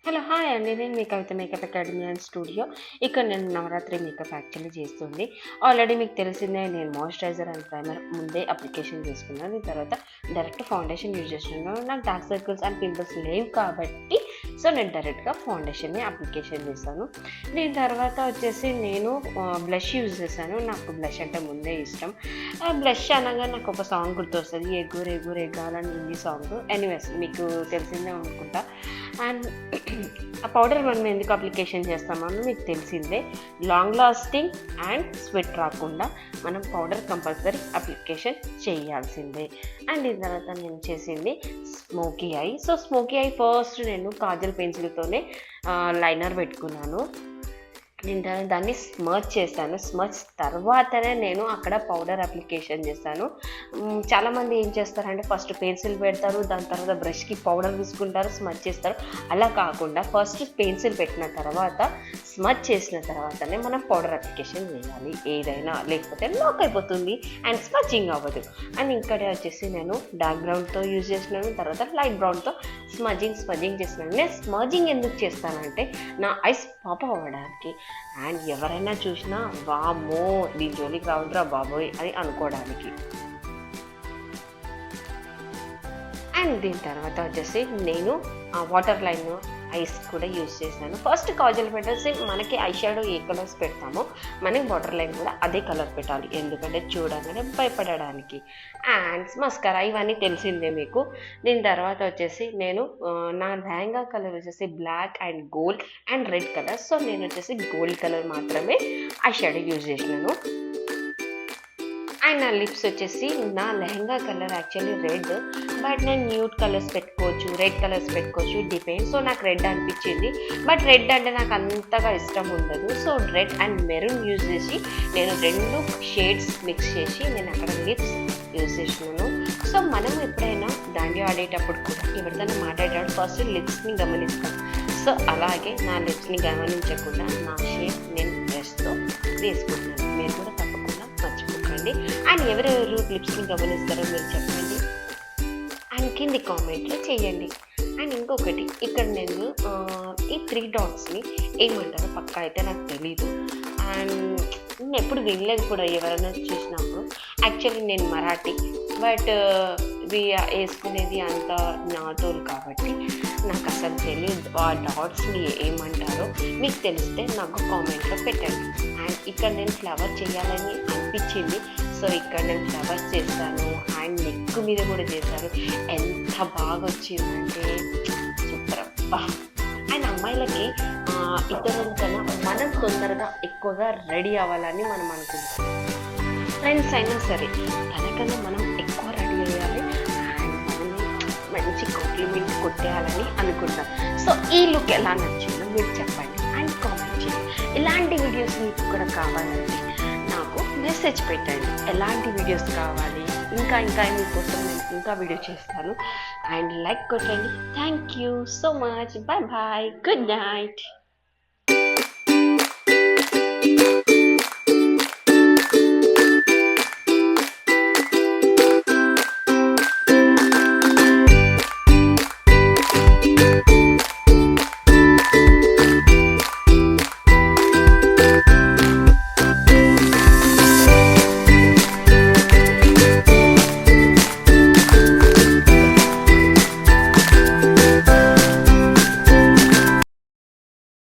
Hello hi అండి. నేను మీ కవిత makeup academy and studio. ఇక్కడ నేను నవరాత్రి మేకప్ యాక్చువల్లీ చేస్తుంది. ఆల్రెడీ మీకు తెలిసిందే, నేను మాయిశ్చరైజర్ అండ్ ప్రైమర్ ముందే అప్లికేషన్ చేసుకున్నాను. దీని తర్వాత డైరెక్ట్ ఫౌండేషన్ యూజ్ చేస్తున్నాను. నాకు డార్క్ సర్కిల్స్ అండ్ పింపుల్స్ లేవు కాబట్టి నేను డైరెక్ట్గా ఫౌండేషన్ని అప్లికేషన్ చేశాను. దీని తర్వాత వచ్చేసి నేను బ్లష్ యూజ్ చేశాను. నాకు బ్లష్ అంటే ముందే ఇష్టం. బ్లష్ అనగా నాకు ఒక సాంగ్ గుర్తొస్తుంది, ఎగ్గు రేగు రేగాలని హిందీ సాంగ్. ఎనీవేస్ మీకు తెలిసిందే అనుకుంటా. అండ్ ఆ పౌడర్ మనం ఎందుకు అప్లికేషన్ చేస్తామని మీకు తెలిసిందే. లాంగ్ లాస్టింగ్ అండ్ స్వెట్ రాకుండా మనం పౌడర్ కంపల్సరీ అప్లికేషన్ చేయాల్సిందే. అండ్ దీని తర్వాత నేను చేసింది smoky I. Smoky I first నేను కాజల్ పెన్సిల్తోనే లైనర్ పెట్టుకున్నాను. నేను దాన్ని స్మర్చ్ చేశాను. స్మర్చ్ తర్వాతనే నేను అక్కడ పౌడర్ అప్లికేషన్ చేశాను. చాలామంది ఏం చేస్తారంటే ఫస్ట్ పెన్సిల్ పెడతారు, దాని తర్వాత బ్రష్కి పౌడర్ తీసుకుంటారు, స్మర్చ్ చేస్తారు. అలా కాకుండా ఫస్ట్ పెన్సిల్ పెట్టిన తర్వాత స్మర్చ్ చేసిన తర్వాతనే మనం పౌడర్ అప్లికేషన్ చేయాలి ఏదైనా, లేకపోతే లాక్ అయిపోతుంది అండ్ స్మర్చింగ్ అవ్వదు. అండ్ ఇక్కడ వచ్చేసి నేను డార్క్ బ్రౌన్తో యూజ్ చేసినాను, తర్వాత లైట్ బ్రౌన్తో స్మర్జింగ్ చేసినాను. నేను స్మర్జింగ్ ఎందుకు చేస్తానంటే నా ఐస్ పాప్ అవ్వడానికి, అండ్ ఎవరైనా చూసినా వామ్మో దీని జోలికి రావద్దురా బాబోయ్ అని అనుకోవడానికి. అండ్ దీని తర్వాత వచ్చేసి నేను వాటర్ లైన్ ఐస్ కూడా యూజ్ చేశాను. ఫస్ట్ కాజల్ పెట్టేసి మనకి ఐ షాడో ఏ కలర్స్ పెడతామో మనకి వాటర్ లైన్ కూడా అదే కలర్ పెట్టాలి, ఎందుకంటే చూడగానే భయపడడానికి. అండ్ మస్కరా ఇవన్నీ తెలిసిందే మీకు. దీని తర్వాత వచ్చేసి నేను నా లెహంగా కలర్ వచ్చేసి black and gold and red colour. నేను వచ్చేసి గోల్డ్ కలర్ మాత్రమే ఐ షాడో యూజ్ చేసినాను. అండ్ నా లిప్స్ వచ్చేసి నా lehenga colour actually red, but నేను న్యూడ్ కలర్స్ పెట్టుకోవచ్చు, రెడ్ కలర్స్ పెట్టుకోవచ్చు, డిపెండ్. నాకు రెడ్ అనిపించింది, బట్ రెడ్ అంటే నాకు అంతగా ఇష్టం ఉండదు. రెడ్ అండ్ మెరూన్ యూజ్ చేసి నేను రెండు షేడ్స్ మిక్స్ చేసి నేను అక్కడ లిప్స్ యూజ్ చేసినాను. మనం ఎప్పుడైనా దాండియా ఆడేటప్పుడు కూడా ఎవరిదైనా మాట్లాడేటప్పుడు ఫస్ట్ లిప్స్ని గమనిస్తాం. అలాగే నా లిప్స్ని గమనించకుండా నా షేప్ నేను బ్రష్తో వేసుకుంటున్నాను. మీరు కూడా తప్పకుండా మర్చిపోకండి. అండ్ ఎవరెవరు లిప్స్ని గమనిస్తారో మీరు చెప్పండి అండ్ కింది కామెంట్లో చేయండి. అండ్ ఇంకొకటి, ఇక్కడ నేను ఈ 3 డాట్స్ని ఏమంటారో పక్కా అయితే నాకు తెలీదు, అండ్ నేను ఎప్పుడు వినలేదు కూడా ఎవరైనా చూసినప్పుడు. యాక్చువల్లీ నేను మరాఠీ, బట్ ఇవి వేసుకునేది అంత నాతోలు కాబట్టి నాకు అసలు తెలియదు ఆ డాట్స్ని ఏమంటారో. మీకు తెలిస్తే నాకు కామెంట్లో పెట్టండి. అండ్ ఇక్కడ నేను ఫ్లవర్ చేయాలని అనిపించింది, ఇక్కడ నేను ఫ్లవర్స్ చేస్తాను. అండ్ నెక్ మీద కూడా చేశాను. ఎంత బాగా వచ్చిందంటే సూపర్ అబ్బా. అండ్ అమ్మాయిలకి ఇతరుల కన్నా మనం తొందరగా ఎక్కువగా రెడీ అవ్వాలని మనం అనుకుంటాం. ఫ్రెండ్స్ అయినా సరే తనకన్నా మనం ఎక్కువ రెడీ అయ్యాలి అండ్ మనల్ని మంచి కాంప్లిమెంట్ కొట్టేయాలని అనుకుంటాం. ఈ లుక్ ఎలా నచ్చిందో మీరు చెప్పండి అండ్ కామెంట్ చేయండి. ఇలాంటి వీడియోస్ మీకు కూడా కావాలంటే నాకు మెసేజ్ పెట్టండి, ఎలాంటి వీడియోస్ కావాలి, ఇంకా మీకోసం నేను ఇంకా వీడియో చేస్తాను. అండ్ లైక్ కొట్టండి. Thank you so much. Bye bye. Good night.